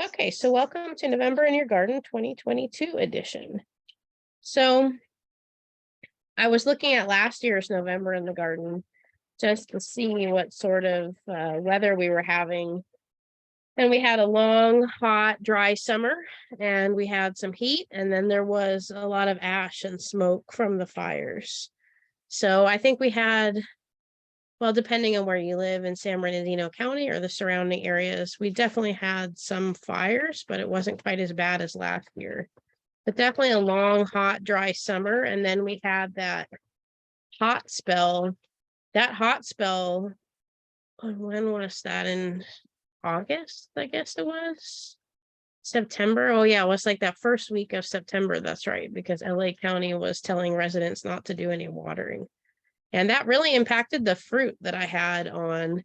Okay, so welcome to November in Your Garden 2022 edition. So I was looking at last year's November in the garden just to see what sort of weather we were having. And we had a long, hot, dry summer, and we had some heat, and then there was a lot of ash and smoke from the fires. So I think we had, well, depending on where you live in San Bernardino County or the surrounding areas, we definitely had some fires, but it wasn't quite as bad as last year. But definitely a long, hot, dry summer. And then we had that hot spell. That hot spell, when was that? In August, I guess it was. September. Oh, yeah, it was like that first week of September. That's right, because LA County was telling residents not to do any watering. And that really impacted the fruit that I had on.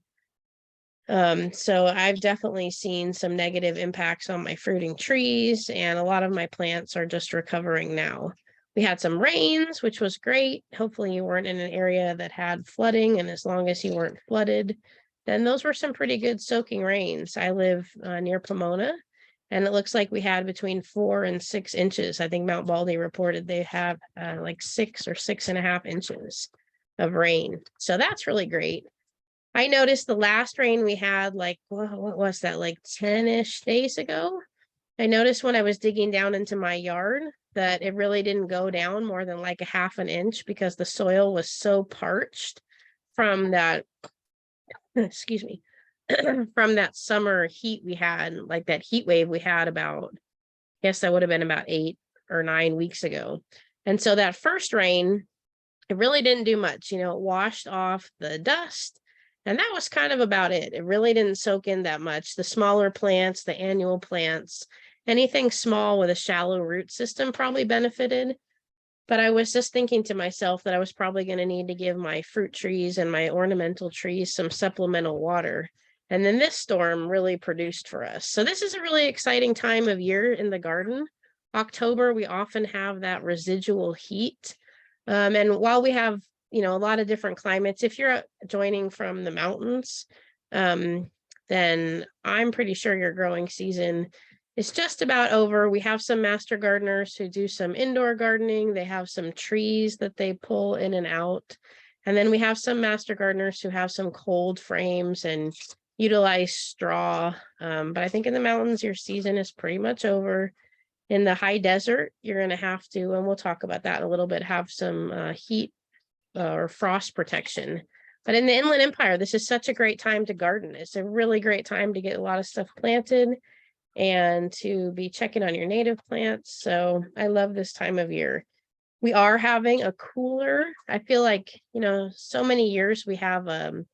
So I've definitely seen some negative impacts on my fruiting trees, and a lot of my plants are just recovering now. We had some rains, which was great. Hopefully you weren't in an area that had flooding, and as long as you weren't flooded, then those were some pretty good soaking rains. I live near Pomona, and it looks like we had between 4 and 6 inches. I think Mount Baldy reported they have like 6 or 6.5 inches of rain. So that's really great. I noticed the last rain we had, like, what was that, like 10-ish days ago? I noticed when I was digging down into my yard that it really didn't go down more than like a half an inch because the soil was so parched from that, excuse me, from that summer heat we had, like that heat wave we had about, I guess that would have been about 8 or 9 weeks ago. And so that first rain, it really didn't do much. It washed off the dust, and that was kind of about it. It really didn't soak in that much. The smaller plants, the annual plants, anything small with a shallow root system probably benefited. But I was just thinking to myself that I was probably going to need to give my fruit trees and my ornamental trees some supplemental water. And then this storm really produced for us. So this is a really exciting time of year in the garden. October, we often have that residual heat. And while we have, a lot of different climates, if you're joining from the mountains, then I'm pretty sure your growing season is just about over. We have some master gardeners who do some indoor gardening. They have some trees that they pull in and out. And then we have some master gardeners who have some cold frames and utilize straw. But I think in the mountains, your season is pretty much over. In the high desert, you're going to have to, and we'll talk about that in a little bit, have some heat or frost protection. But in the Inland Empire, this is such a great time to garden. It's a really great time to get a lot of stuff planted and to be checking on your native plants. So I love this time of year. We are having a cooler, I feel like, so many years we have a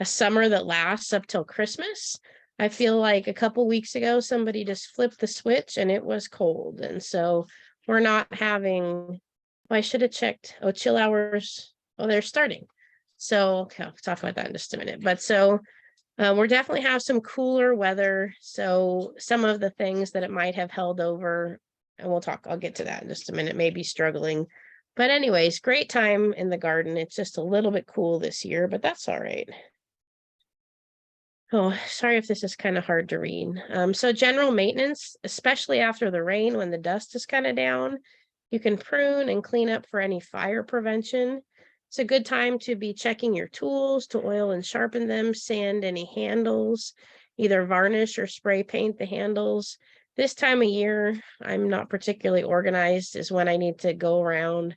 summer that lasts up till Christmas. I feel like a couple weeks ago, somebody just flipped the switch and it was cold. And so we're not having, well, I should have checked. Oh, chill hours. Oh, they're starting. So okay, I'll talk about that in just a minute. But so we're definitely have some cooler weather. So some of the things that it might have held over, and I'll get to that in just a minute, maybe struggling. But anyways, great time in the garden. It's just a little bit cool this year, but that's all right. Oh, sorry if this is kind of hard to read. So general maintenance, especially after the rain, when the dust is kind of down, you can prune and clean up for any fire prevention. It's a good time to be checking your tools to oil and sharpen them, sand any handles, either varnish or spray paint the handles. This time of year, I'm not particularly organized, is when I need to go around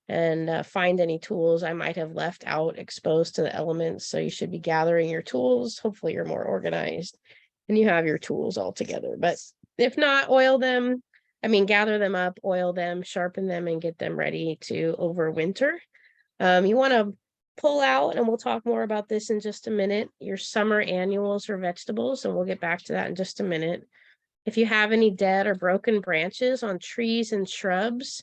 and find any tools I might have left out exposed to the elements. So you should be gathering your tools. Hopefully you're more organized and you have your tools all together. But if not, gather them up, oil them, sharpen them, and get them ready to overwinter. You want to pull out, and we'll talk more about this in just a minute, your summer annuals or vegetables, and we'll get back to that in just a minute. If you have any dead or broken branches on trees and shrubs,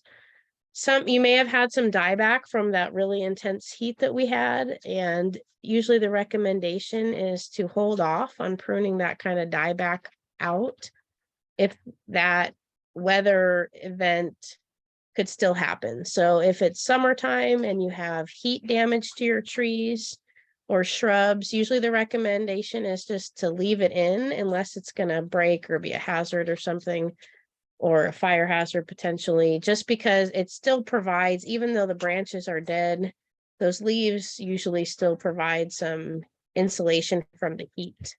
you may have had some dieback from that really intense heat that we had, and usually the recommendation is to hold off on pruning that kind of dieback out if that weather event could still happen. So if it's summertime and you have heat damage to your trees, or shrubs. Usually the recommendation is just to leave it in unless it's going to break or be a hazard or something, or a fire hazard potentially, just because it still provides, even though the branches are dead, those leaves usually still provide some insulation from the heat.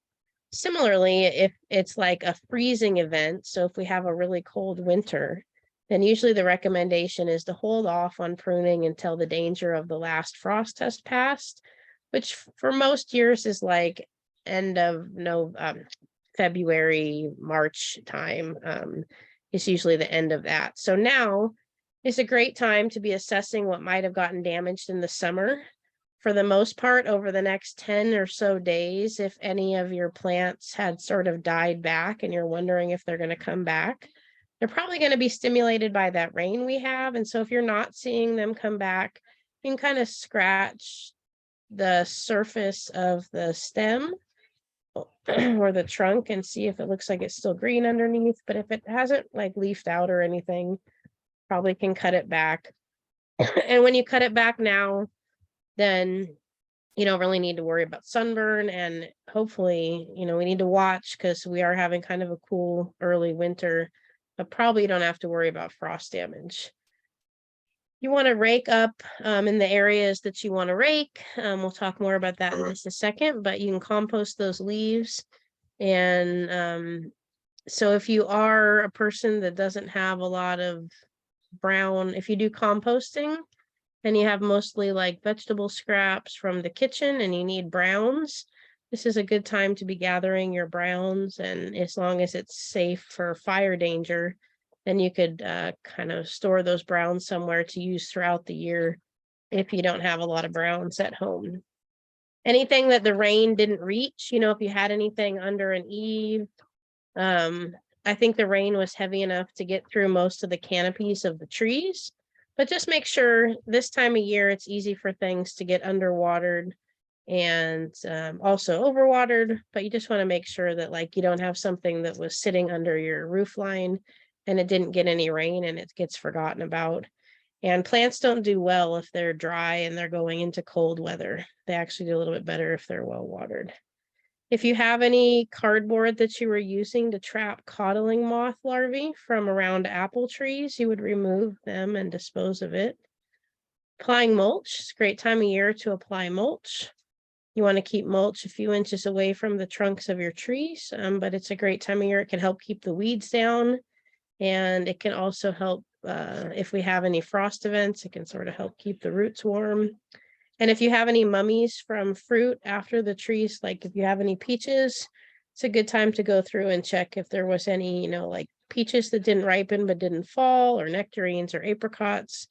Similarly, if it's like a freezing event, so if we have a really cold winter, then usually the recommendation is to hold off on pruning until the danger of the last frost has passed, which for most years is like end of February, March time. Is usually the end of that. So now is a great time to be assessing what might have gotten damaged in the summer. For the most part, over the next 10 or so days, if any of your plants had sort of died back and you're wondering if they're going to come back, they're probably going to be stimulated by that rain we have. And so if you're not seeing them come back, you can kind of scratch the surface of the stem or the trunk and see if it looks like it's still green underneath. But if it hasn't like leafed out or anything, probably can cut it back. And when you cut it back now, then you don't really need to worry about sunburn. And hopefully, we need to watch because we are having kind of a cool early winter, but probably don't have to worry about frost damage. You want to rake up in the areas that you want to rake. We'll talk more about that in just a second, but you can compost those leaves. And so if you are a person that doesn't have a lot of brown, if you do composting and you have mostly like vegetable scraps from the kitchen and you need browns, this is a good time to be gathering your browns. And as long as it's safe for fire danger, then you could kind of store those browns somewhere to use throughout the year if you don't have a lot of browns at home. Anything that the rain didn't reach, if you had anything under an eave, I think the rain was heavy enough to get through most of the canopies of the trees, but just make sure this time of year it's easy for things to get underwatered and also overwatered, but you just want to make sure that like you don't have something that was sitting under your roof line and it didn't get any rain and it gets forgotten about. And plants don't do well if they're dry and they're going into cold weather. They actually do a little bit better if they're well watered. If you have any cardboard that you were using to trap codling moth larvae from around apple trees, you would remove them and dispose of it. Applying mulch, it's a great time of year to apply mulch. You want to keep mulch a few inches away from the trunks of your trees, but it's a great time of year. It can help keep the weeds down, and it can also help if we have any frost events, it can sort of help keep the roots warm. And if you have any mummies from fruit after the trees, like if you have any peaches, it's a good time to go through and check if there was any, like peaches that didn't ripen but didn't fall, or nectarines or apricots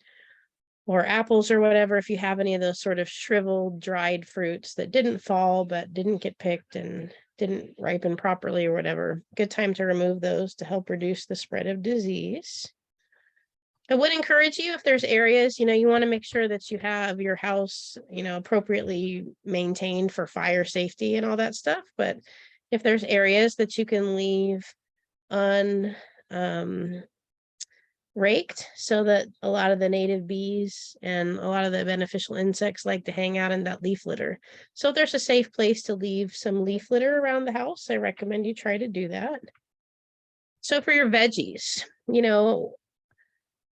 or apples or whatever. If you have any of those sort of shriveled, dried fruits that didn't fall but didn't get picked and didn't ripen properly or whatever, good time to remove those to help reduce the spread of disease. I would encourage you, if there's areas, you want to make sure that you have your house, appropriately maintained for fire safety and all that stuff. But if there's areas that you can leave raked so that a lot of the native bees and a lot of the beneficial insects like to hang out in that leaf litter. So if there's a safe place to leave some leaf litter around the house, I recommend you try to do that. So for your veggies,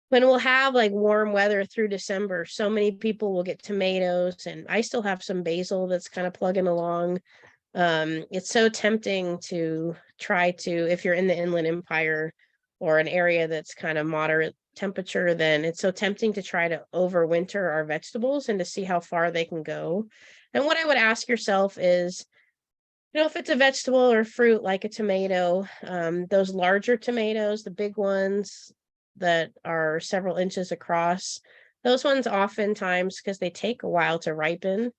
when we'll have like warm weather through December, so many people will get tomatoes, and I still have some basil that's kind of plugging along. It's so tempting to try to, if you're in the Inland Empire or an area that's kind of moderate temperature, then it's so tempting to try to overwinter our vegetables and to see how far they can go. And what I would ask yourself is, if it's a vegetable or fruit like a tomato, those larger tomatoes, the big ones that are several inches across, those ones oftentimes, because they take a while to ripen,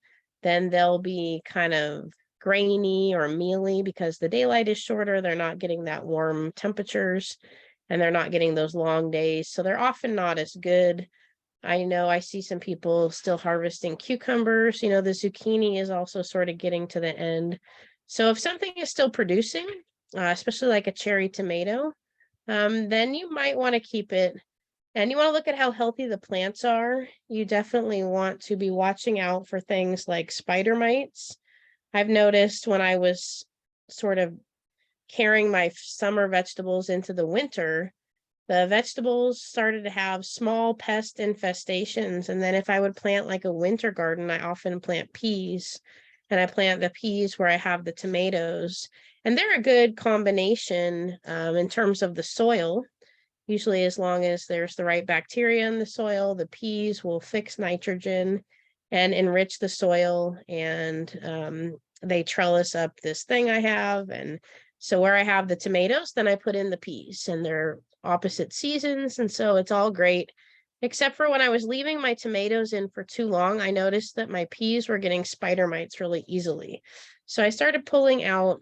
then they'll be kind of grainy or mealy because the daylight is shorter. They're not getting that warm temperatures and they're not getting those long days. So they're often not as good. I know I see some people still harvesting cucumbers. The zucchini is also sort of getting to the end. So if something is still producing, especially like a cherry tomato, then you might want to keep it And you want to look at how healthy the plants are. You definitely want to be watching out for things like spider mites. I've noticed when I was sort of carrying my summer vegetables into the winter, the vegetables started to have small pest infestations. And then if I would plant like a winter garden, I often plant peas, and I plant the peas where I have the tomatoes. And they're a good combination in terms of the soil. Usually, as long as there's the right bacteria in the soil, the peas will fix nitrogen and enrich the soil. And they trellis up this thing I have. And so where I have the tomatoes, then I put in the peas, and they're opposite seasons. And so it's all great, except for when I was leaving my tomatoes in for too long, I noticed that my peas were getting spider mites really easily. So I started pulling out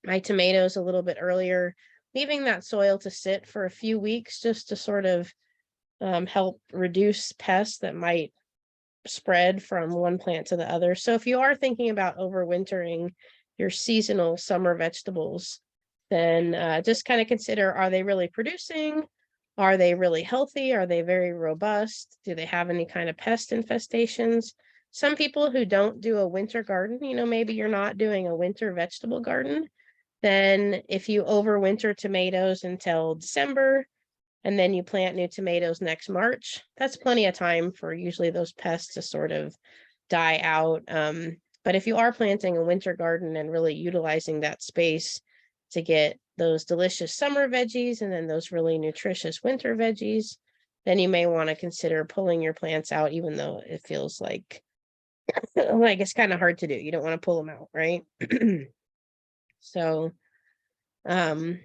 my tomatoes a little bit earlier, leaving that soil to sit for a few weeks just to sort of help reduce pests that might spread from one plant to the other. So if you are thinking about overwintering your seasonal summer vegetables, then just kind of consider, are they really producing? Are they really healthy? Are they very robust? Do they have any kind of pest infestations? Some people who don't do a winter garden, maybe you're not doing a winter vegetable garden, then if you overwinter tomatoes until December, and then you plant new tomatoes next March, that's plenty of time for usually those pests to sort of die out. But if you are planting a winter garden and really utilizing that space to get those delicious summer veggies and then those really nutritious winter veggies, then you may want to consider pulling your plants out, even though it feels like it's kind of hard to do. You don't want to pull them out, right? So, and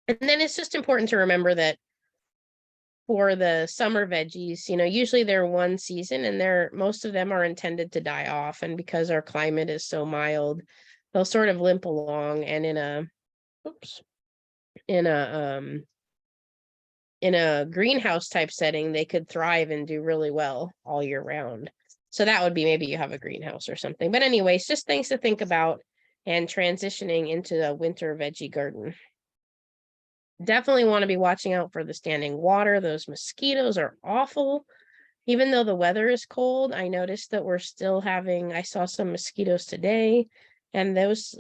then it's just important to remember that for the summer veggies, usually they're one season, and most of them are intended to die off. And because our climate is so mild, they'll sort of limp along, and in a greenhouse type setting, they could thrive and do really well all year round. So that would be, maybe you have a greenhouse or something. But anyways, just things to think about and transitioning into a winter veggie garden. Definitely want to be watching out for the standing water. Those mosquitoes are awful. Even though the weather is cold, I noticed that I saw some mosquitoes today, and those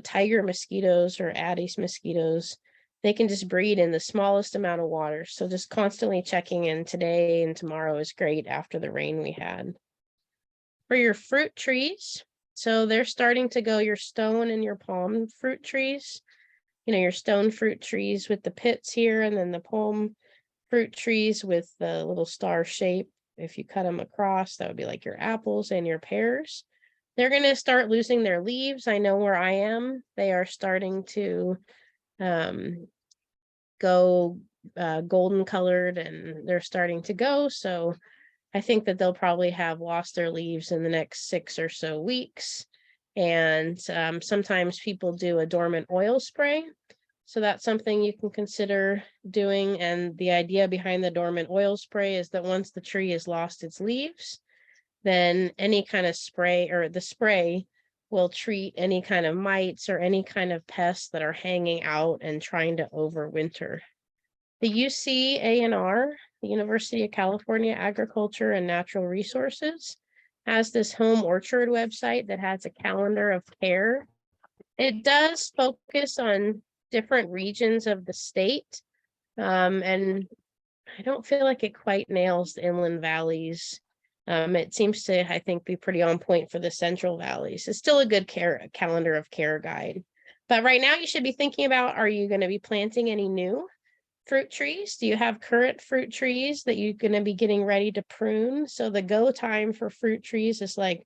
tiger mosquitoes or Aedes mosquitoes, they can just breed in the smallest amount of water. So just constantly checking in today and tomorrow is great after the rain we had. For your fruit trees, so they're starting to go your stone and your palm fruit trees. Your stone fruit trees with the pits here, and then the palm fruit trees with the little star shape. If you cut them across, that would be like your apples and your pears. They're going to start losing their leaves. I know where I am, they are starting to go golden colored, and they're starting to go. So I think that they'll probably have lost their leaves in the next 6 or so weeks. And sometimes people do a dormant oil spray. So that's something you can consider doing. And the idea behind the dormant oil spray is that once the tree has lost its leaves, then any kind of spray, or the spray, will treat any kind of mites or any kind of pests that are hanging out and trying to overwinter. The UCANR, the University of California Agriculture and Natural Resources, has this home orchard website that has a calendar of care. It does focus on different regions of the state, and I don't feel like it quite nails the inland valleys. It seems to, I think, be pretty on point for the central valleys. It's still a good calendar of care guide. But right now you should be thinking about, are you going to be planting any new fruit trees? Do you have current fruit trees that you're going to be getting ready to prune? So the go time for fruit trees is like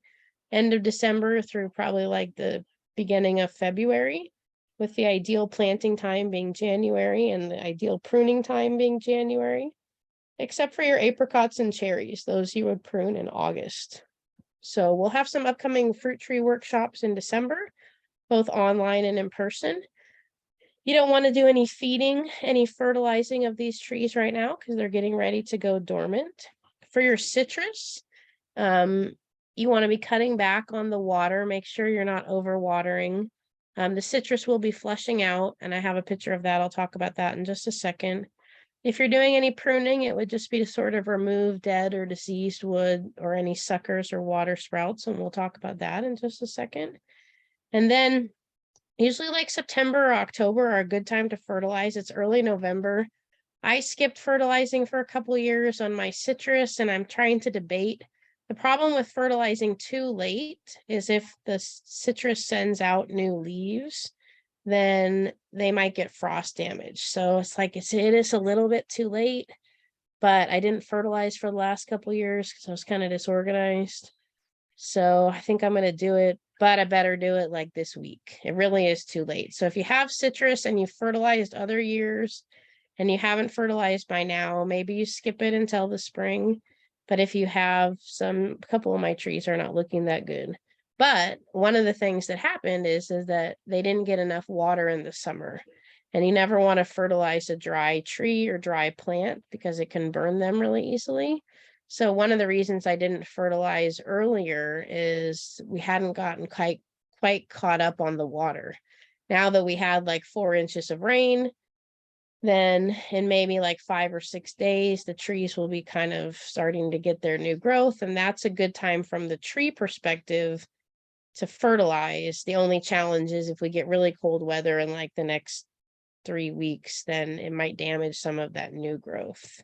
end of December through probably like the beginning of February, with the ideal planting time being January and the ideal pruning time being January, except for your apricots and cherries. Those you would prune in August. So we'll have some upcoming fruit tree workshops in December, both online and in person. You don't want to do any feeding, any fertilizing of these trees right now because they're getting ready to go dormant. For your citrus, you want to be cutting back on the water. Make sure you're not overwatering. The citrus will be flushing out, and I have a picture of that. I'll talk about that in just a second. If you're doing any pruning, it would just be to sort of remove dead or diseased wood or any suckers or water sprouts, and we'll talk about that in just a second. And then usually like September or October are a good time to fertilize. It's early November. I skipped fertilizing for a couple of years on my citrus, and I'm trying to debate. The problem with fertilizing too late is if the citrus sends out new leaves, then they might get frost damage. So it's like it is a little bit too late, but I didn't fertilize for the last couple of years because I was kind of disorganized. So I think I'm going to do it, but I better do it like this week. It really is too late. So if you have citrus and you fertilized other years and you haven't fertilized by now, maybe you skip it until the spring. But if you have a couple of my trees are not looking that good. But one of the things that happened is that they didn't get enough water in the summer. And you never want to fertilize a dry tree or dry plant because it can burn them really easily. So one of the reasons I didn't fertilize earlier is we hadn't gotten quite caught up on the water. Now that we had like 4 inches of rain, then in maybe like 5 or 6 days, the trees will be kind of starting to get their new growth. And that's a good time from the tree perspective to fertilize. The only challenge is if we get really cold weather in like the next 3 weeks, then it might damage some of that new growth.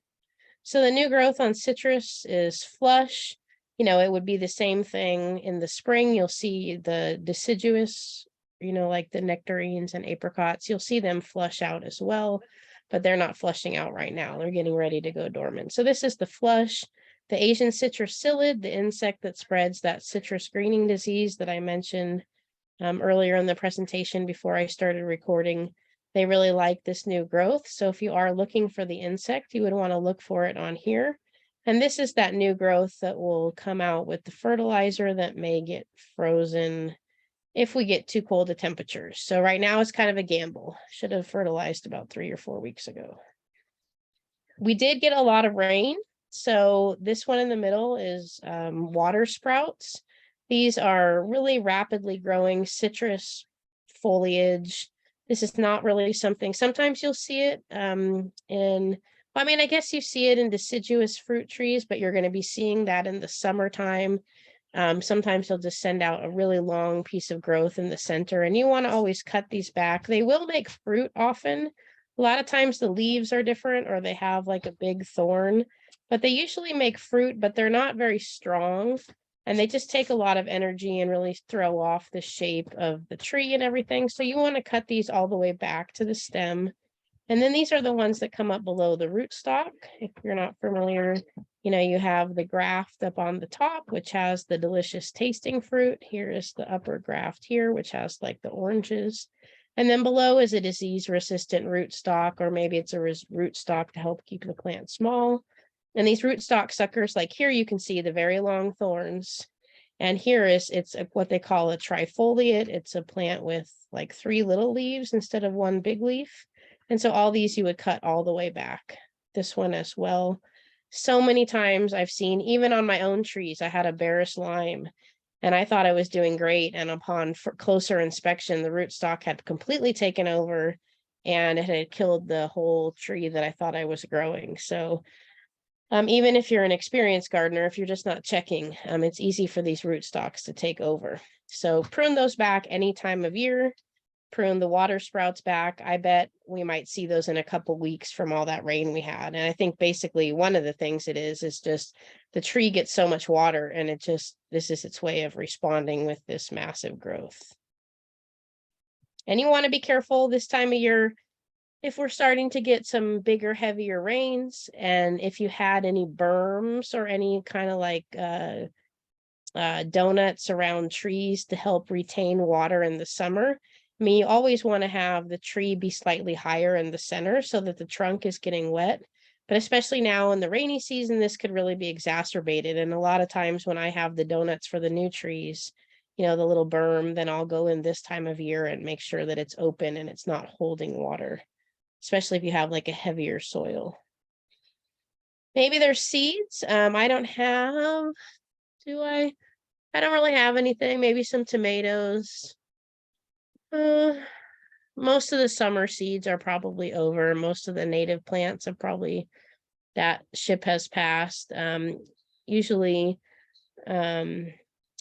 So the new growth on citrus is flush. It would be the same thing in the spring. You'll see the deciduous, like the nectarines and apricots, you'll see them flush out as well, but they're not flushing out right now. They're getting ready to go dormant. So this is the flush. The Asian citrus psyllid, the insect that spreads that citrus greening disease that I mentioned earlier in the presentation before I started recording. They really like this new growth. So if you are looking for the insect, you would want to look for it on here. And this is that new growth that will come out with the fertilizer that may get frozen if we get too cold of temperatures. So right now it's kind of a gamble. Should have fertilized about 3 or 4 weeks ago. We did get a lot of rain. So this one in the middle is water sprouts. These are really rapidly growing citrus foliage. This is not really something, sometimes you'll see it I guess you see it in deciduous fruit trees, but you're going to be seeing that in the summertime. Sometimes you'll just send out a really long piece of growth in the center, and you want to always cut these back. They will make fruit often. A lot of times the leaves are different or they have like a big thorn, but they usually make fruit, but they're not very strong. And they just take a lot of energy and really throw off the shape of the tree and everything. So you want to cut these all the way back to the stem. And then these are the ones that come up below the rootstock. If you're not familiar, you have the graft up on the top, which has the delicious tasting fruit. Here is the upper graft here, which has like the oranges. And then below is a disease-resistant rootstock, or maybe it's a rootstock to help keep the plant small. And these rootstock suckers, like here, you can see the very long thorns. And here it's what they call a trifoliate. It's a plant with like 3 little leaves instead of 1 big leaf. And so all these you would cut all the way back. This one as well. So many times I've seen, even on my own trees, I had a Barris lime and I thought I was doing great. And upon closer inspection, the rootstock had completely taken over and it had killed the whole tree that I thought I was growing. So even if you're an experienced gardener, if you're just not checking, it's easy for these rootstocks to take over. So prune those back any time of year. Prune the water sprouts back. I bet we might see those in a couple weeks from all that rain we had. And I think basically one of the things it is just the tree gets so much water and this is its way of responding with this massive growth. And you want to be careful this time of year if we're starting to get some bigger, heavier rains, and if you had any berms or any kind of like donuts around trees to help retain water in the summer. You always want to have the tree be slightly higher in the center so that the trunk is getting wet. But especially now in the rainy season, this could really be exacerbated. And a lot of times when I have the donuts for the new trees, the little berm, then I'll go in this time of year and make sure that it's open and it's not holding water, especially if you have like a heavier soil. Maybe there's seeds. I don't have, I don't really have anything. Maybe some tomatoes. Most of the summer seeds are probably over. Most of the native plants have probably, that ship has passed. Usually, oh,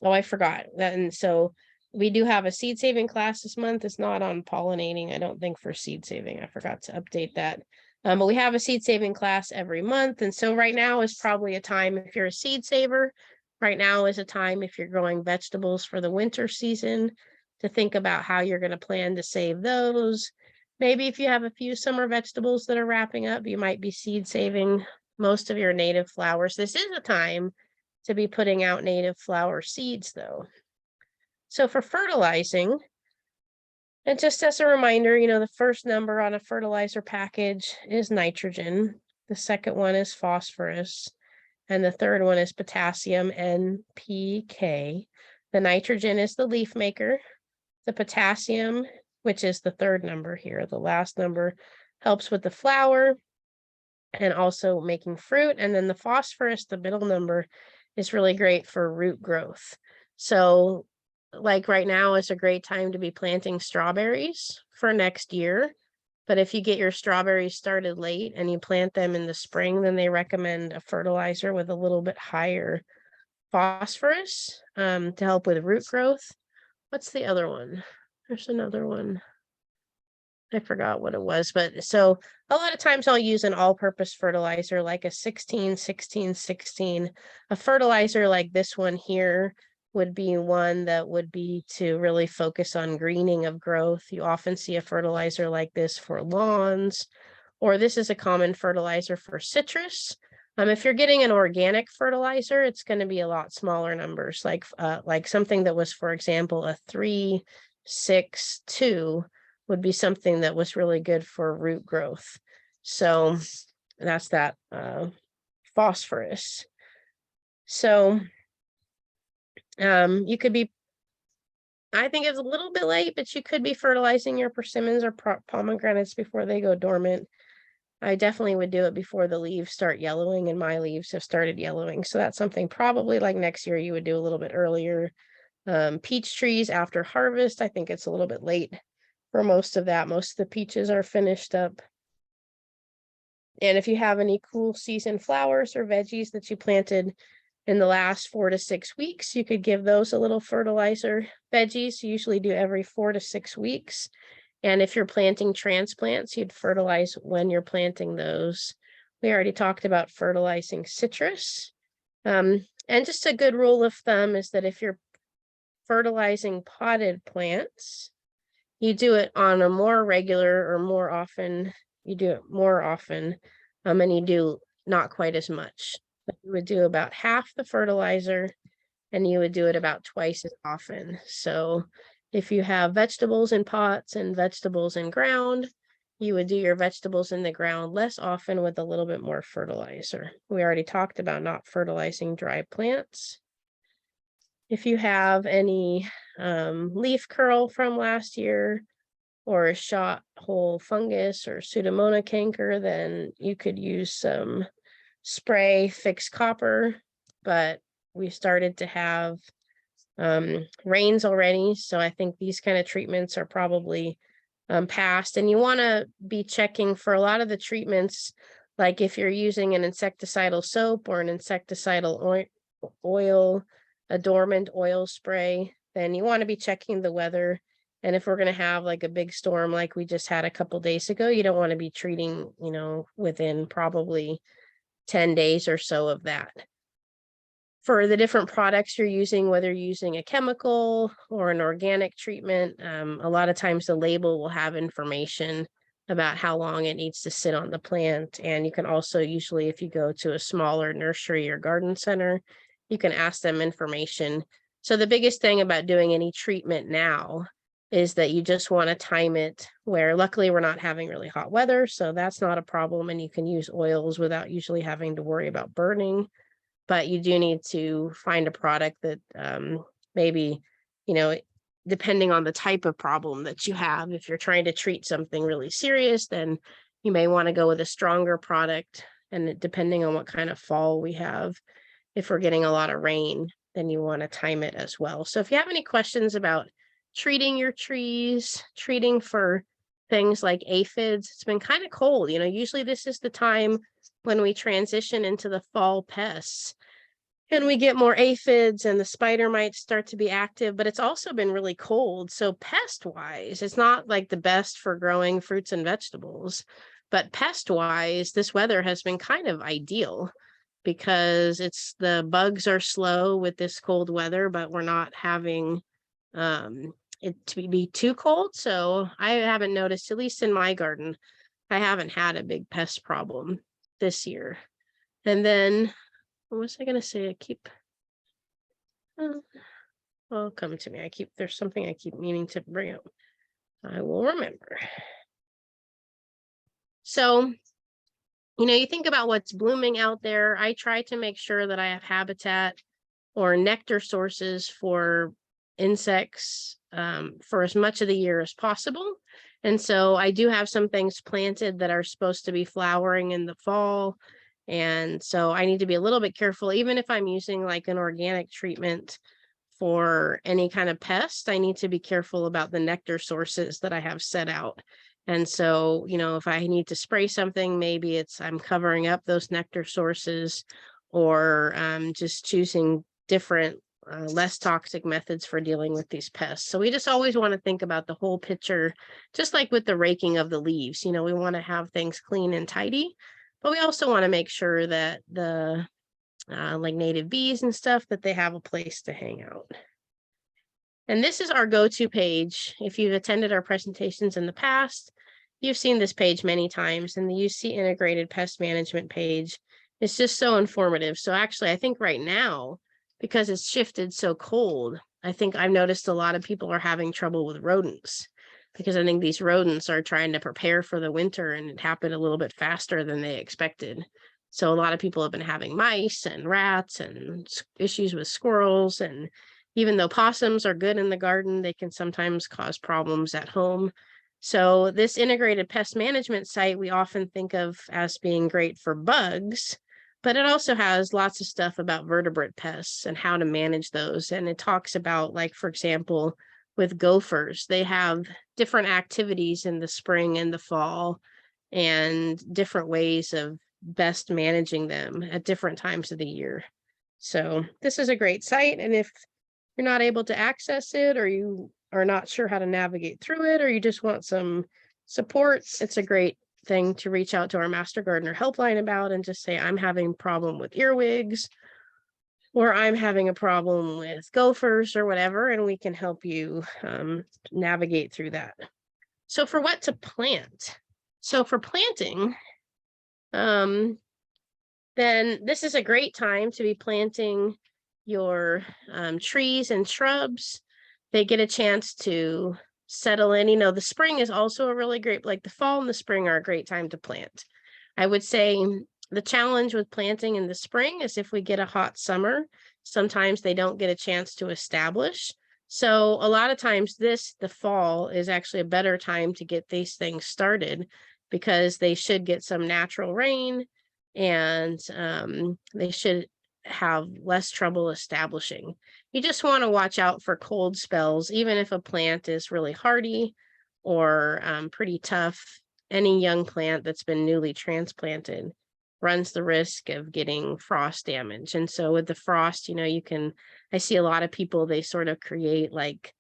I forgot that. And so we do have a seed saving class this month. It's not on pollinating, I don't think, for seed saving. I forgot to update that. But we have a seed saving class every month. And so right now is probably a time, if you're a seed saver, right now is a time if you're growing vegetables for the winter season, to think about how you're going to plan to save those. Maybe if you have a few summer vegetables that are wrapping up, you might be seed saving most of your native flowers. This is a time to be putting out native flower seeds, though. So for fertilizing, and just as a reminder, the first number on a fertilizer package is nitrogen. The second one is phosphorus. And the third one is potassium, NPK. The nitrogen is the leaf maker. The potassium, which is the third number here, the last number, helps with the flower and also making fruit. And then the phosphorus, the middle number, is really great for root growth. So like right now is a great time to be planting strawberries for next year. But if you get your strawberries started late and you plant them in the spring, then they recommend a fertilizer with a little bit higher phosphorus to help with root growth. What's the other one? There's another one. I forgot what it was, but so a lot of times I'll use an all-purpose fertilizer like a 16, 16, 16. A fertilizer like this one here would be one that would be to really focus on greening of growth. You often see a fertilizer like this for lawns, or this is a common fertilizer for citrus. If you're getting an organic fertilizer, it's going to be a lot smaller numbers, like something that was, for example, a 3, 6, 2 would be something that was really good for root growth. So that's that phosphorus. So you could be, I think it's a little bit late, but you could be fertilizing your persimmons or pomegranates before they go dormant. I definitely would do it before the leaves start yellowing, and my leaves have started yellowing. So that's something probably like next year you would do a little bit earlier. Peach trees after harvest, I think it's a little bit late for most of that. Most of the peaches are finished up. And if you have any cool season flowers or veggies that you planted in the last 4 to 6 weeks, you could give those a little fertilizer. Veggies you usually do every 4 to 6 weeks. And if you're planting transplants, you'd fertilize when you're planting those. We already talked about fertilizing citrus. And just a good rule of thumb is that if you're fertilizing potted plants, you do it on a more regular or more often, you do it more often, and you do not quite as much. You would do about half the fertilizer and you would do it about twice as often. So if you have vegetables in pots and vegetables in ground, you would do your vegetables in the ground less often with a little bit more fertilizer. We already talked about not fertilizing dry plants. If you have any leaf curl from last year or a shot hole fungus or Pseudomonas canker, then you could use some spray fixed copper, but we started to have rains already. So I think these kind of treatments are probably past, and you want to be checking for a lot of the treatments. Like if you're using an insecticidal soap or an insecticidal oil, a dormant oil spray, then you want to be checking the weather. And if we're going to have like a big storm like we just had a couple days ago, you don't want to be treating, within probably 10 days or so of that. For the different products you're using, whether you're using a chemical or an organic treatment, a lot of times the label will have information about how long it needs to sit on the plant. And you can also usually, if you go to a smaller nursery or garden center, you can ask them information. So the biggest thing about doing any treatment now is that you just want to time it where, luckily we're not having really hot weather, so that's not a problem, and you can use oils without usually having to worry about burning. But you do need to find a product that maybe, depending on the type of problem that you have, if you're trying to treat something really serious, then you may want to go with a stronger product. And depending on what kind of fall we have, if we're getting a lot of rain, then you want to time it as well. So if you have any questions about treating your trees, treating for things like aphids. It's been kind of cold. Usually this is the time when we transition into the fall pests and we get more aphids and the spider mites start to be active, but it's also been really cold. So pest wise, it's not like the best for growing fruits and vegetables, but pest wise, this weather has been kind of ideal because the bugs are slow with this cold weather, but we're not having it to be too cold. So I haven't noticed, at least in my garden, I haven't had a big pest problem this year. And then what was I gonna say? Well, come to me. There's something I keep meaning to bring up. I will remember. So, you think about what's blooming out there. I try to make sure that I have habitat or nectar sources for insects for as much of the year as possible. And so I do have some things planted that are supposed to be flowering in the fall. And so I need to be a little bit careful, even if I'm using like an organic treatment for any kind of pest, I need to be careful about the nectar sources that I have set out. And so, if I need to spray something, maybe I'm covering up those nectar sources or just choosing different, less toxic methods for dealing with these pests. So we just always want to think about the whole picture, just like with the raking of the leaves. We want to have things clean and tidy, but we also want to make sure that the like native bees and stuff, that they have a place to hang out. And this is our go-to page. If you've attended our presentations in the past, you've seen this page many times, and the UC Integrated Pest Management page is just so informative. So actually, I think right now, because it's shifted so cold, I think I've noticed a lot of people are having trouble with rodents, because I think these rodents are trying to prepare for the winter, and it happened a little bit faster than they expected. So a lot of people have been having mice and rats and issues with squirrels. And even though possums are good in the garden, they can sometimes cause problems at home. So this integrated pest management site, we often think of as being great for bugs, but it also has lots of stuff about vertebrate pests and how to manage those. And it talks about, like, for example, with gophers, they have different activities in the spring and the fall and different ways of best managing them at different times of the year. So this is a great site. And if you're not able to access it, or you are not sure how to navigate through it, or you just want some support, it's a great thing to reach out to our Master Gardener helpline about and just say, I'm having a problem with earwigs, or I'm having a problem with gophers or whatever, and we can help you navigate through that. So for what to plant. So for planting, then this is a great time to be planting your trees and shrubs. They get a chance to settle in. The spring is also a really great, like the fall and the spring are a great time to plant. I would say the challenge with planting in the spring is if we get a hot summer, sometimes they don't get a chance to establish. So a lot of times the fall is actually a better time to get these things started, because they should get some natural rain and they should have less trouble establishing. You just want to watch out for cold spells, even if a plant is really hardy or pretty tough. Any young plant that's been newly transplanted runs the risk of getting frost damage. And so with the frost, I see a lot of people, they sort of create, like,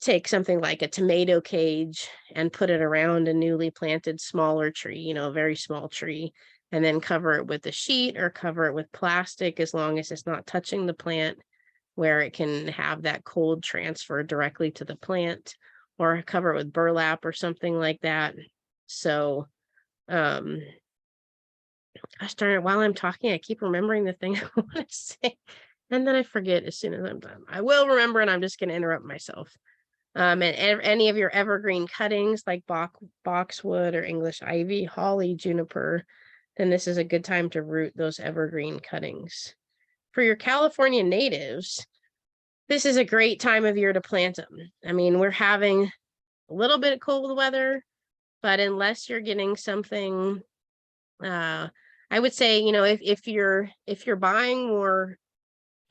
take something like a tomato cage and put it around a newly planted smaller tree, a very small tree, and then cover it with a sheet or cover it with plastic, as long as it's not touching the plant, where it can have that cold transfer directly to the plant, or cover it with burlap or something like that. So I started, while I'm talking, I keep remembering the thing I want to say, and then I forget as soon as I'm done. I will remember, and I'm just going to interrupt myself. And any of your evergreen cuttings like boxwood or English ivy, holly, juniper, then this is a good time to root those evergreen cuttings. For your California natives, this is a great time of year to plant them. I mean, we're having a little bit of cold weather, but unless you're getting something, I would say, if you're buying more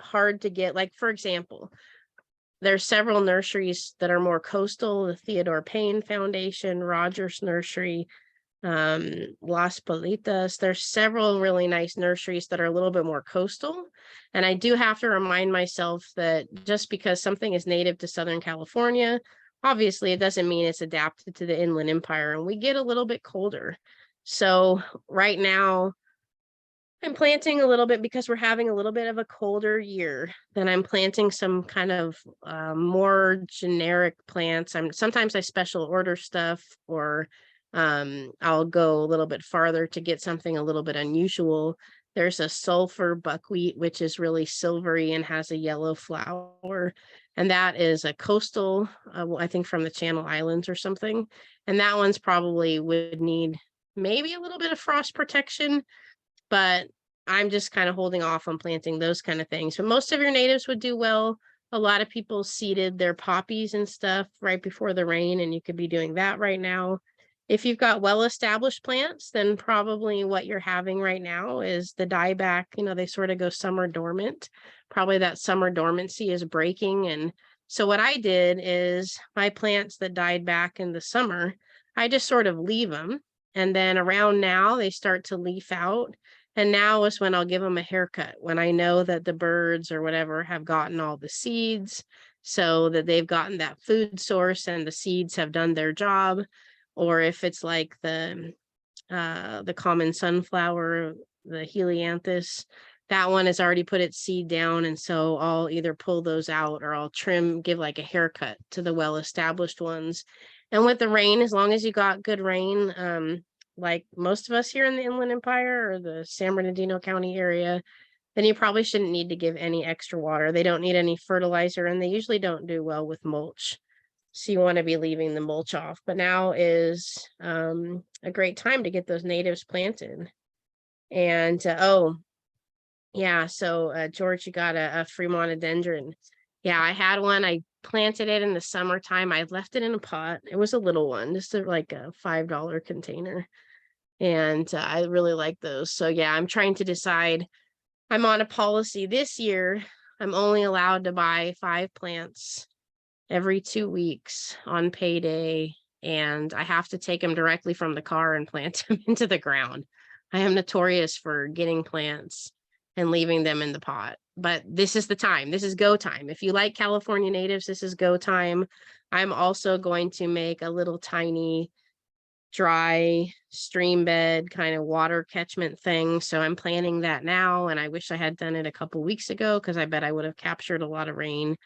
hard to get, like, for example, there's several nurseries that are more coastal, the Theodore Payne Foundation, Rogers Nursery, Las Palitas. There's several really nice nurseries that are a little bit more coastal. And I do have to remind myself that just because something is native to Southern California, obviously it doesn't mean it's adapted to the Inland Empire, and we get a little bit colder. So right now, I'm planting a little bit because we're having a little bit of a colder year. Then I'm planting some kind of more generic plants. Sometimes I special order stuff, or I'll go a little bit farther to get something a little bit unusual. There's a sulfur buckwheat, which is really silvery and has a yellow flower. And that is a coastal, I think from the Channel Islands or something. And that one's probably would need maybe a little bit of frost protection, but I'm just kind of holding off on planting those kind of things. But most of your natives would do well. A lot of people seeded their poppies and stuff right before the rain, and you could be doing that right now. If you've got well-established plants, then probably what you're having right now is the dieback. You know, they sort of go summer dormant. Probably that summer dormancy is breaking. And so what I did is my plants that died back in the summer, I just sort of leave them. And then around now, they start to leaf out. And now is when I'll give them a haircut, when I know that the birds or whatever have gotten all the seeds, so that they've gotten that food source and the seeds have done their job. Or if it's like the common sunflower, the Helianthus, that one has already put its seed down. And so I'll either pull those out or I'll trim, give like a haircut to the well-established ones. And with the rain, as long as you got good rain, like most of us here in the Inland Empire or the San Bernardino County area, then you probably shouldn't need to give any extra water. They don't need any fertilizer, and they usually don't do well with mulch. So you want to be leaving the mulch off. But now is a great time to get those natives planted. And oh, yeah, so George, you got a Fremontodendron. Yeah, I had one. I planted it in the summertime. I left it in a pot. It was a little one, just like a $5 container. And I really like those. So yeah, I'm trying to decide. I'm on a policy this year. I'm only allowed to buy 5 plants every 2 weeks on payday, and I have to take them directly from the car and plant them into the ground. I am notorious for getting plants and leaving them in the pot, but this is the time. This is go time. If you like California natives, this is go time. I'm also going to make a little tiny dry stream bed kind of water catchment thing. So I'm planning that now, and I wish I had done it a couple weeks ago because I bet I would have captured a lot of rain.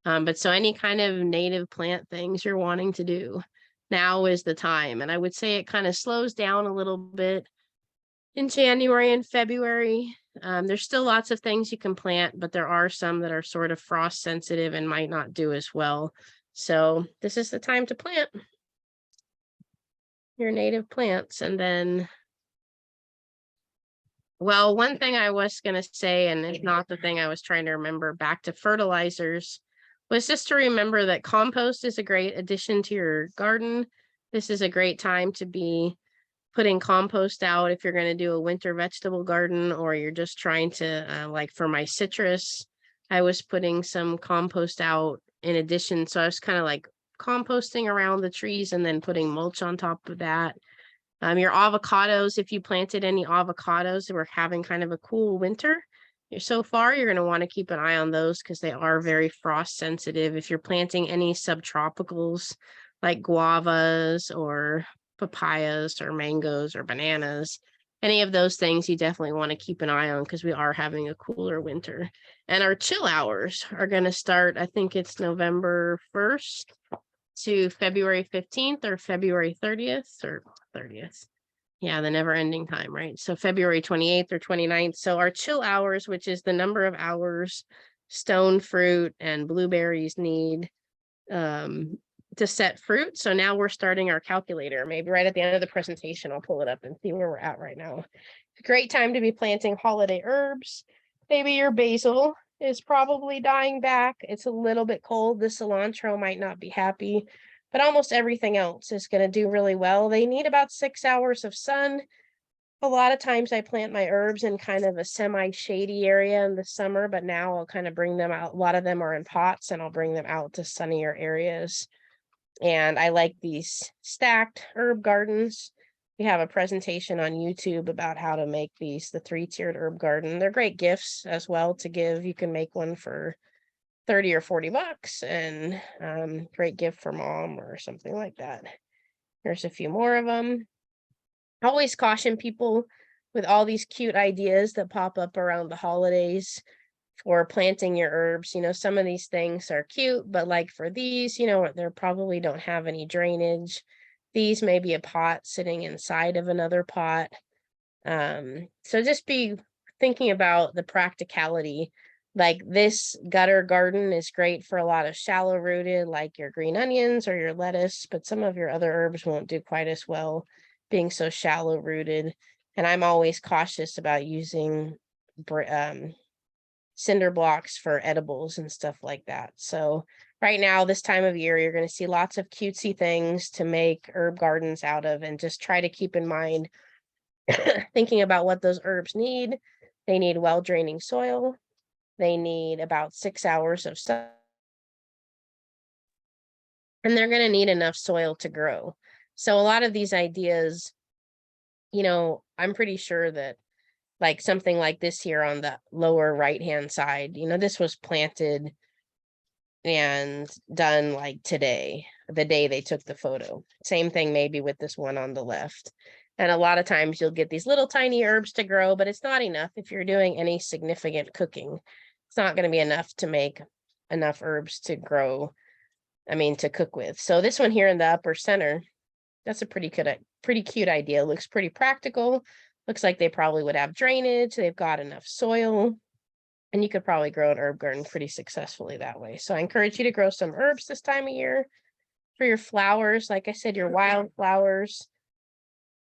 But so any kind of native plant things you're wanting to do, now is the time. And I would say it kind of slows down a little bit in January and February. There's still lots of things you can plant, but there are some that are sort of frost sensitive and might not do as well. So this is the time to plant your native plants. And then, well, one thing I was going to say, and it's not the thing I was trying to remember, back to fertilizers, was just to remember that compost is a great addition to your garden. This is a great time to be putting compost out if you're going to do a winter vegetable garden, or you're just trying to, like for my citrus, I was putting some compost out in addition. So I was kind of like composting around the trees and then putting mulch on top of that. Your avocados, if you planted any avocados that were having kind of a cool winter, so far you're going to want to keep an eye on those because they are very frost sensitive. If you're planting any subtropicals like guavas or papayas or mangoes or bananas, any of those things you definitely want to keep an eye on because we are having a cooler winter. And our chill hours are going to start, I think it's November 1st to February 15th or February 30th or 30th. Yeah, the never ending time, right? So February 28th or 29th. So our chill hours, which is the number of hours stone fruit and blueberries need to set fruit. So now we're starting our calculator. Maybe right at the end of the presentation, I'll pull it up and see where we're at right now. It's a great time to be planting holiday herbs. Maybe your basil is probably dying back. It's a little bit cold. The cilantro might not be happy, but almost everything else is going to do really well. They need about 6 hours of sun. A lot of times I plant my herbs in kind of a semi-shady area in the summer, but now I'll kind of bring them out. A lot of them are in pots and I'll bring them out to sunnier areas. And I like these stacked herb gardens. We have a presentation on YouTube about how to make these, the 3-tiered herb garden. They're great gifts as well to give. You can make one for 30 or 40 bucks and great gift for mom or something like that. There's a few more of them. Always caution people with all these cute ideas that pop up around the holidays for planting your herbs. You know, some of these things are cute, but like for these, you know, they probably don't have any drainage. These may be a pot sitting inside of another pot. So just be thinking about the practicality. Like this gutter garden is great for a lot of shallow rooted, like your green onions or your lettuce, but some of your other herbs won't do quite as well being so shallow rooted. And I'm always cautious about using cinder blocks for edibles and stuff like that. So right now, this time of year, you're going to see lots of cutesy things to make herb gardens out of, and just try to keep in mind thinking about what those herbs need. They need well draining soil. They need about 6 hours of sun. And they're going to need enough soil to grow. So a lot of these ideas, you know, I'm pretty sure that like something like this here on the lower right-hand side, you know, this was planted and done like today, the day they took the photo. Same thing maybe with this one on the left. And a lot of times you'll get these little tiny herbs to grow, but it's not enough if you're doing any significant cooking. It's not going to be enough to make enough herbs to grow, to cook with. So this one here in the upper center, that's a pretty cute idea. Looks pretty practical. Looks like they probably would have drainage. They've got enough soil. And you could probably grow an herb garden pretty successfully that way. So I encourage you to grow some herbs this time of year. For your flowers, like I said, your wildflowers,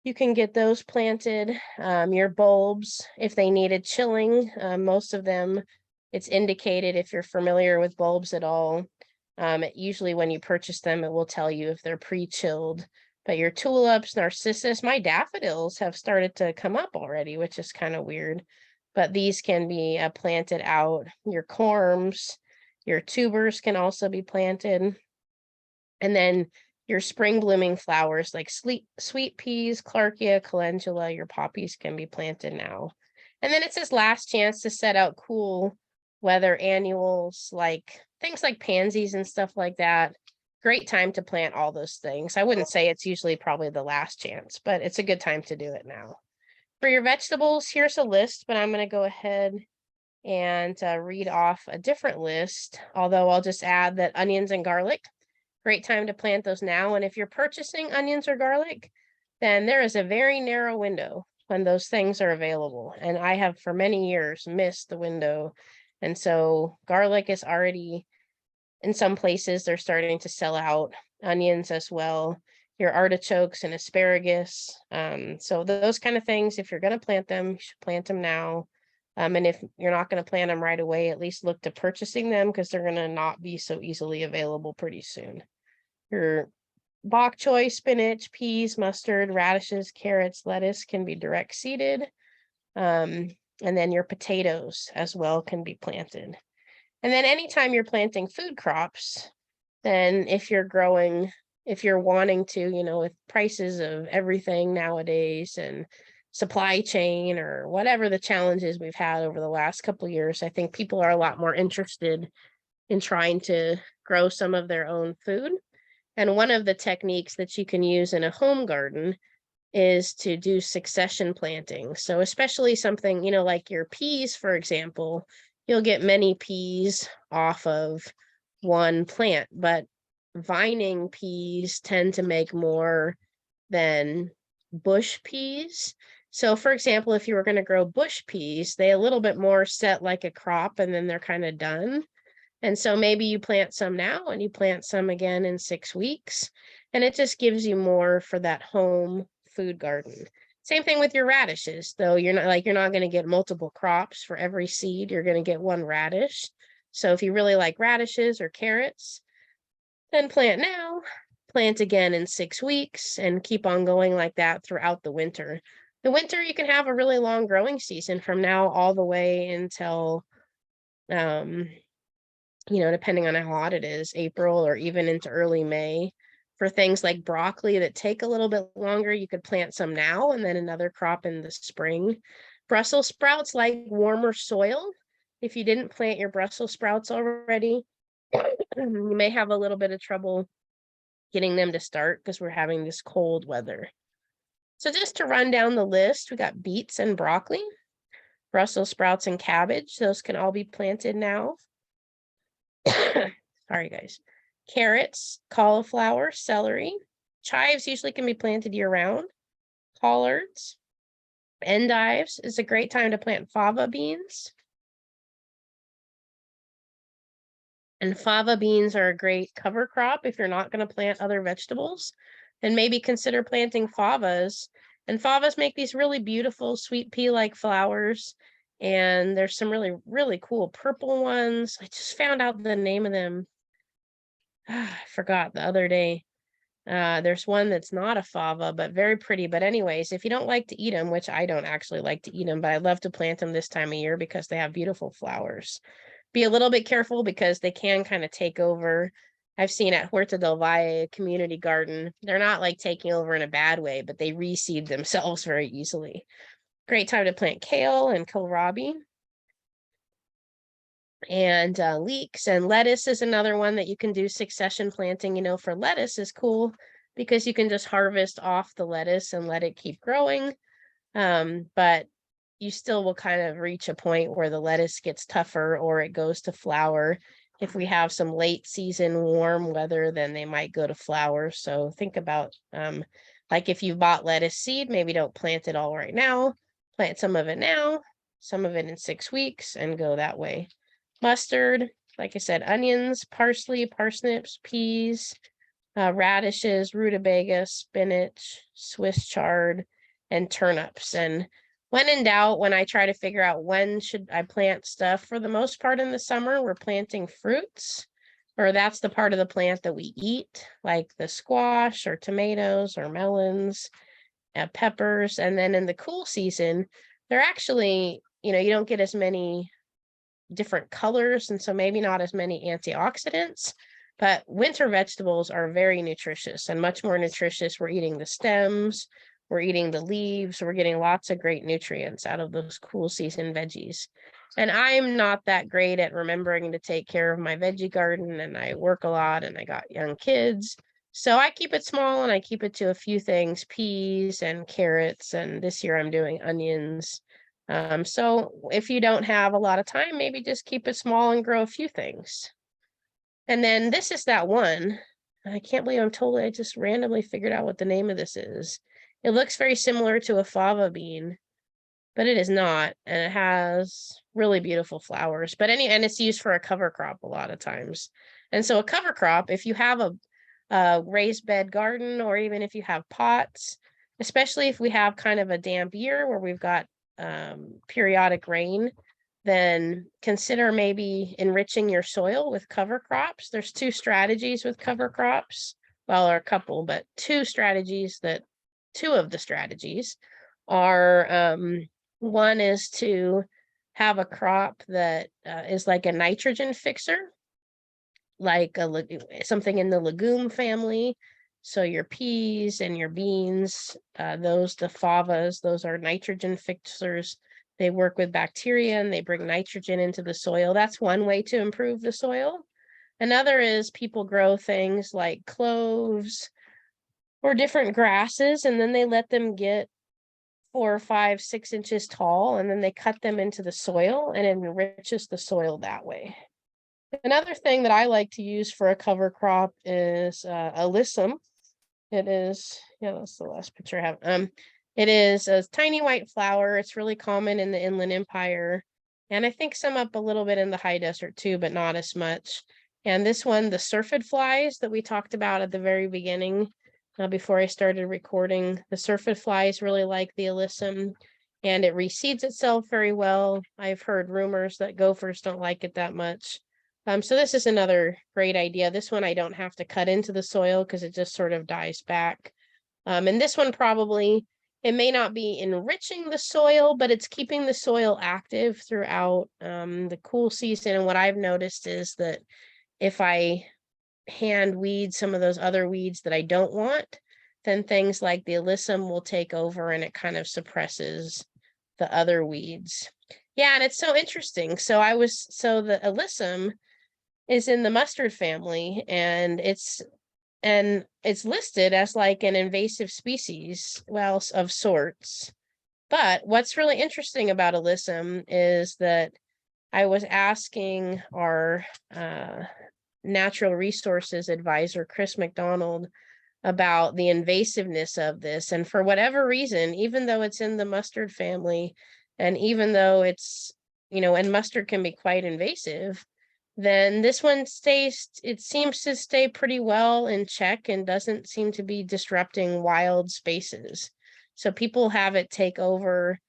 you can get those planted. Your bulbs, if they needed chilling, most of them, it's indicated if you're familiar with bulbs at all. Usually when you purchase them, it will tell you if they're pre-chilled. But your tulips, narcissus, my daffodils have started to come up already, which is kind of weird. But these can be planted out. Your corms, your tubers can also be planted. And then your spring blooming flowers like sweet peas, clarkia, calendula, your poppies can be planted now. And then it's his last chance to set out cool weather annuals, like things like pansies and stuff like that. Great time to plant all those things. I wouldn't say it's usually probably the last chance, but it's a good time to do it now. For your vegetables, here's a list, but I'm going to go ahead and read off a different list, although I'll just add that onions and garlic, great time to plant those now. And if you're purchasing onions or garlic, then there is a very narrow window when those things are available. And I have for many years missed the window. And so garlic is already, in some places, they're starting to sell out, onions as well. Your artichokes and asparagus. So those kind of things, if you're going to plant them, you should plant them now. And if you're not going to plant them right away, at least look to purchasing them because they're going to not be so easily available pretty soon. Your bok choy, spinach, peas, mustard, radishes, carrots, lettuce can be direct seeded. And then your potatoes as well can be planted. And then anytime you're planting food crops, then if you're wanting to, with prices of everything nowadays and supply chain or whatever the challenges we've had over the last couple of years, I think people are a lot more interested in trying to grow some of their own food. And one of the techniques that you can use in a home garden is to do succession planting. So especially something, like your peas, for example, you'll get many peas off of one plant, but vining peas tend to make more than bush peas. So for example, if you were going to grow bush peas, they a little bit more set like a crop and then they're kind of done. And so maybe you plant some now and you plant some again in 6 weeks, and it just gives you more for that home food garden. Same thing with your radishes, though. You're not going to get multiple crops for every seed. You're going to get one radish. So if you really like radishes or carrots, then plant now, plant again in 6 weeks, and keep on going like that throughout the winter. The winter, you can have a really long growing season from now all the way until, depending on how hot it is, April or even into early May. For things like broccoli that take a little bit longer, you could plant some now and then another crop in the spring. Brussels sprouts like warmer soil. If you didn't plant your Brussels sprouts already, you may have a little bit of trouble getting them to start because we're having this cold weather. So just to run down the list, we got beets and broccoli, Brussels sprouts and cabbage. Those can all be planted now. Sorry, guys. Carrots, cauliflower, celery. Chives usually can be planted year-round. Collards. Endives is a great time to plant fava beans. And fava beans are a great cover crop if you're not going to plant other vegetables. Then maybe consider planting favas. And favas make these really beautiful sweet pea-like flowers. And there's some really, really cool purple ones. I just found out the name of them. I forgot the other day. There's one that's not a fava, but very pretty. But anyways, if you don't like to eat them, which I don't actually like to eat them, but I love to plant them this time of year because they have beautiful flowers. Be a little bit careful because they can kind of take over. I've seen at Huerta del Valle community garden, they're not like taking over in a bad way, but they reseed themselves very easily. Great time to plant kale and kohlrabi. And leeks and lettuce is another one that you can do succession planting. For lettuce is cool because you can just harvest off the lettuce and let it keep growing. But you still will kind of reach a point where the lettuce gets tougher or it goes to flower. If we have some late season warm weather, then they might go to flower. So think about like if you bought lettuce seed, maybe don't plant it all right now. Plant some of it now, some of it in 6 weeks, and go that way. Mustard, like I said, onions, parsley, parsnips, peas, radishes, rutabaga, spinach, Swiss chard, and turnips. And when in doubt, when I try to figure out when should I plant stuff, for the most part in the summer, we're planting fruits, or that's the part of the plant that we eat, like the squash or tomatoes or melons, peppers. And then in the cool season, they're actually, you don't get as many different colors, and so maybe not as many antioxidants, but winter vegetables are very nutritious and much more nutritious. We're eating the stems, we're eating the leaves, we're getting lots of great nutrients out of those cool season veggies. And I'm not that great at remembering to take care of my veggie garden, and I work a lot and I got young kids. So I keep it small and I keep it to a few things, peas and carrots, and this year I'm doing onions. So if you don't have a lot of time, maybe just keep it small and grow a few things. And then this is that one. I can't believe I just randomly figured out what the name of this is. It looks very similar to a fava bean, but it is not. And it has really beautiful flowers, and it's used for a cover crop a lot of times. And so a cover crop, if you have a raised bed garden, or even if you have pots, especially if we have kind of a damp year where we've got periodic rain, then consider maybe enriching your soil with cover crops. There's 2 strategies with cover crops. Well, or a couple, but 2 of the strategies are, one is to have a crop that is like a nitrogen fixer, like something in the legume family. So your peas and your beans, the favas, those are nitrogen fixers. They work with bacteria and they bring nitrogen into the soil. That's one way to improve the soil. Another is people grow things like cloves or different grasses, and then they let them get 4, 5, 6 inches tall, and then they cut them into the soil, and it enriches the soil that way. Another thing that I like to use for a cover crop is alyssum. It is, that's the last picture I have. It is a tiny white flower. It's really common in the Inland Empire, and I think some up a little bit in the high desert too, but not as much. And this one, the syrphid flies that we talked about at the very beginning, before I started recording, the syrphid flies really like the alyssum, and it reseeds itself very well. I've heard rumors that gophers don't like it that much. So this is another great idea. This one I don't have to cut into the soil because it just sort of dies back. And this one probably, It may not be enriching the soil, but it's keeping the soil active throughout the cool season. And what I've noticed is that if I hand weed some of those other weeds that I don't want, then things like the alyssum will take over and it kind of suppresses the other weeds. Yeah, and it's so interesting. So the alyssum is in the mustard family, and it's listed as like an invasive species, well, of sorts. But what's really interesting about alyssum is that I was asking our natural resources advisor, Chris McDonald, about the invasiveness of this. And for whatever reason, even though it's in the mustard family, and even though it's, and mustard can be quite invasive, then this one it seems to stay pretty well in check and doesn't seem to be disrupting wild spaces. So people have it take over,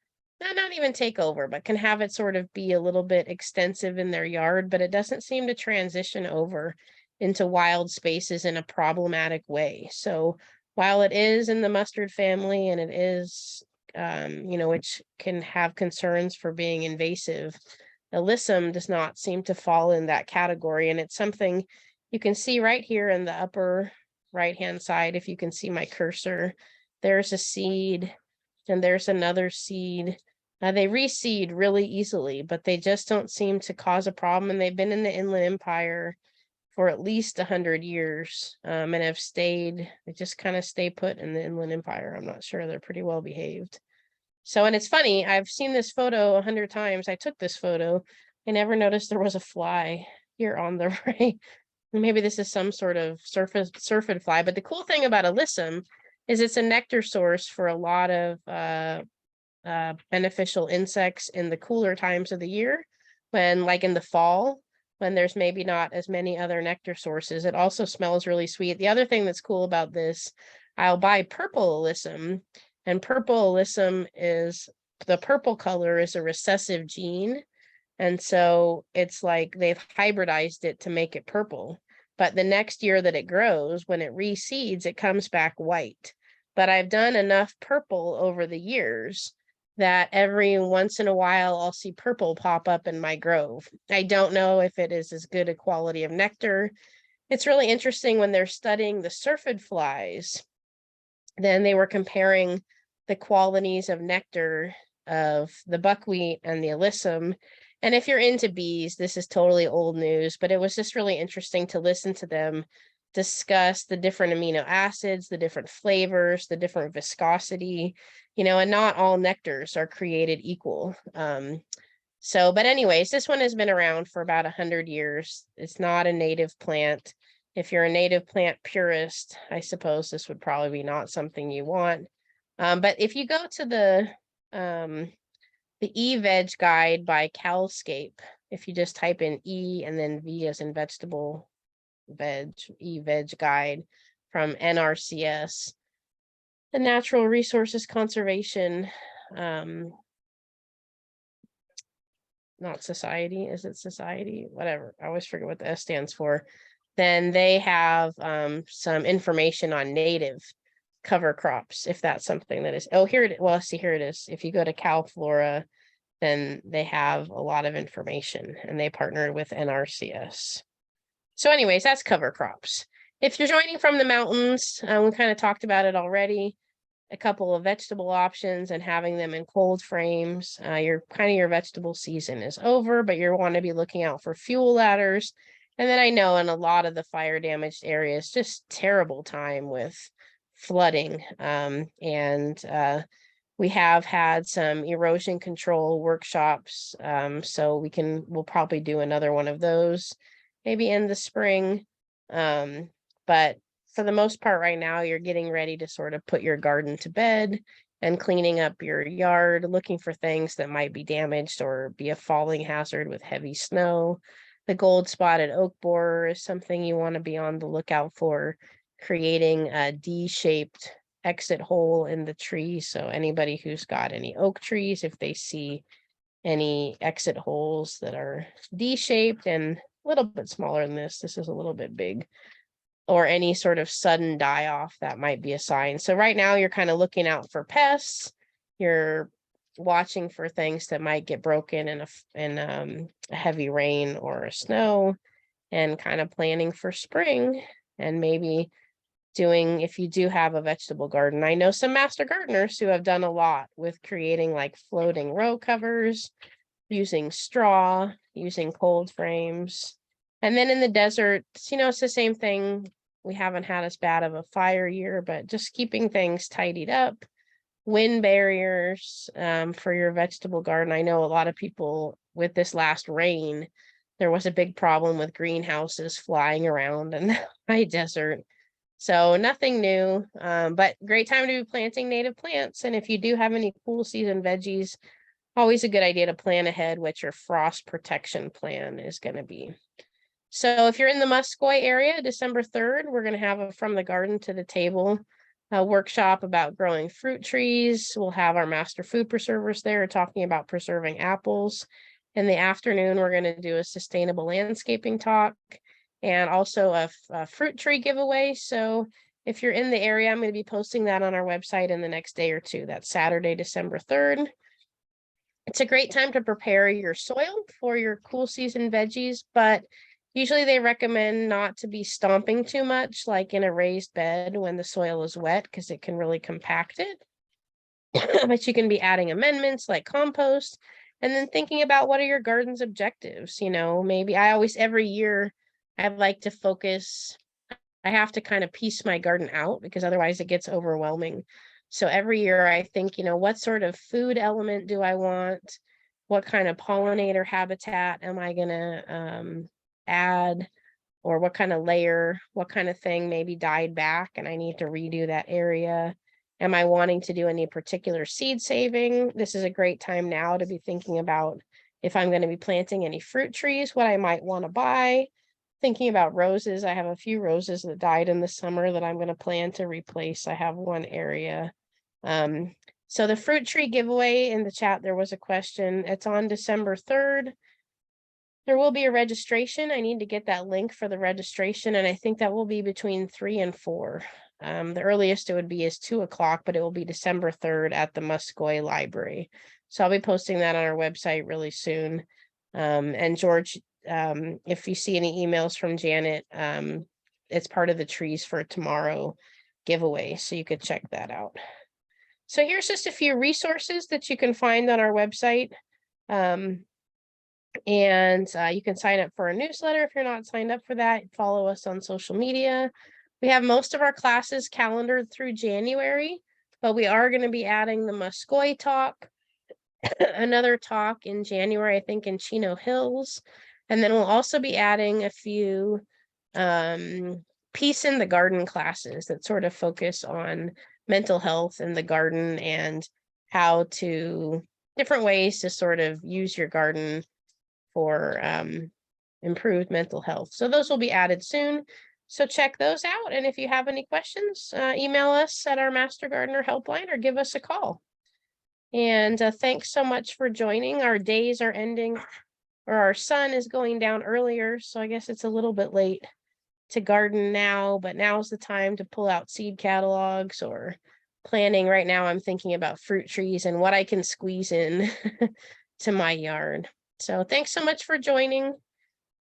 not even take over, but can have it sort of be a little bit extensive in their yard, but it doesn't seem to transition over into wild spaces in a problematic way. So while it is in the mustard family and it is, which can have concerns for being invasive, alyssum does not seem to fall in that category. And it's something you can see right here in the upper right-hand side. If you can see my cursor, there's a seed and there's another seed. They reseed really easily, but they just don't seem to cause a problem. And they've been in the Inland Empire for at least 100 years and have they just kind of stay put in the Inland Empire. I'm not sure, they're pretty well behaved. So, and it's funny, I've seen this photo 100 times. I took this photo. I never noticed there was a fly here on the right. Maybe this is some sort of syrphid fly. But the cool thing about alyssum is it's a nectar source for a lot of beneficial insects in the cooler times of the year, when like in the fall, when there's maybe not as many other nectar sources. It also smells really sweet. The other thing that's cool about this, I'll buy purple alyssum, and purple alyssum is, the purple color is a recessive gene. And so it's like they've hybridized it to make it purple. But the next year that it grows, when it reseeds, it comes back white. But I've done enough purple over the years that every once in a while I'll see purple pop up in my grove. I don't know if it is as good a quality of nectar. It's really interesting when they're studying the syrphid flies, then they were comparing the qualities of nectar of the buckwheat and the alyssum. And if you're into bees, this is totally old news, but it was just really interesting to listen to them discuss the different amino acids, the different flavors, the different viscosity, and not all nectars are created equal. But anyways, this one has been around for about 100 years. It's not a native plant. If you're a native plant purist, I suppose this would probably be not something you want. But if you go to the E-Veg guide by Calscape, if you just type in E and then V as in vegetable, veg, E-Veg guide from NRCS, the Natural Resources Conservation, not society, is it society? Whatever, I always forget what the S stands for. Then they have some information on native cover crops, if that's something that is, here it is. Well, see, here it is. If you go to CalFlora, then they have a lot of information, and they partnered with NRCS. So anyways, that's cover crops. If you're joining from the mountains, we kind of talked about it already, a couple of vegetable options and having them in cold frames. Your vegetable season is over, but you want to be looking out for fuel ladders. And then I know in a lot of the fire damaged areas, just terrible time with flooding. We have had some erosion control workshops. So we'll probably do another one of those maybe in the spring. But for the most part right now, you're getting ready to sort of put your garden to bed and cleaning up your yard, looking for things that might be damaged or be a falling hazard with heavy snow. The gold-spotted oak borer is something you want to be on the lookout for, creating a D-shaped exit hole in the tree. So anybody who's got any oak trees, if they see any exit holes that are D-shaped and a little bit smaller than this is a little bit big. or any sort of sudden die off, that might be a sign. So right now you're kind of looking out for pests. You're watching for things that might get broken in a heavy rain or a snow, and kind of planning for spring, and maybe doing, if you do have a vegetable garden. I know some master gardeners who have done a lot with creating like floating row covers, using straw, using cold frames. And then in the desert, it's the same thing. We haven't had as bad of a fire year, but just keeping things tidied up, wind barriers for your vegetable garden. I know a lot of people, with this last rain, there was a big problem with greenhouses flying around in the high desert. So nothing new, but great time to be planting native plants. And if you do have any cool season veggies, always a good idea to plan ahead what your frost protection plan is going to be. So if you're in the Muscoy area, December 3rd, we're going to have a From the Garden to the Table workshop about growing fruit trees. We'll have our master food preservers there talking about preserving apples. In the afternoon, we're going to do a sustainable landscaping talk, and also a fruit tree giveaway. So if you're in the area, I'm going to be posting that on our website in the next day or two. That's Saturday, December 3rd. It's a great time to prepare your soil for your cool season veggies, but usually they recommend not to be stomping too much, like in a raised bed when the soil is wet, because it can really compact it. But you can be adding amendments like compost, and then thinking about what are your garden's objectives. Maybe every year I'd like to focus. I have to kind of piece my garden out because otherwise it gets overwhelming. So every year I think, what sort of food element do I want? What kind of pollinator habitat am I going to add? Or what kind of layer, what kind of thing maybe died back and I need to redo that area? Am I wanting to do any particular seed saving? This is a great time now to be thinking about if I'm going to be planting any fruit trees, what I might want to buy. Thinking about roses, I have a few roses that died in the summer that I'm going to plan to replace. I have one area. So the fruit tree giveaway, in the chat, there was a question. It's on December 3rd. There will be a registration. I need to get that link for the registration, and I think that will be between 3 and 4. The earliest it would be is 2 o'clock, but it will be December 3rd at the Muscoy Library. So I'll be posting that on our website really soon. And George, if you see any emails from Janet, it's part of the Trees for Tomorrow giveaway, so you could check that out. So here's just a few resources that you can find on our website. And you can sign up for a newsletter if you're not signed up for that. Follow us on social media. We have most of our classes calendared through January, but we are going to be adding the Muscoy talk, another talk in January, I think in Chino Hills. And then we'll also be adding a few Peace in the Garden classes that sort of focus on mental health in the garden and how to, different ways to sort of use your garden for improved mental health. So those will be added soon. So check those out. And if you have any questions, email us at our Master Gardener helpline or give us a call. And thanks so much for joining. Our days are ending, or our sun is going down earlier. So I guess it's a little bit late to garden now, but now's the time to pull out seed catalogs or planning. Right now, I'm thinking about fruit trees and what I can squeeze in to my yard. So thanks so much for joining.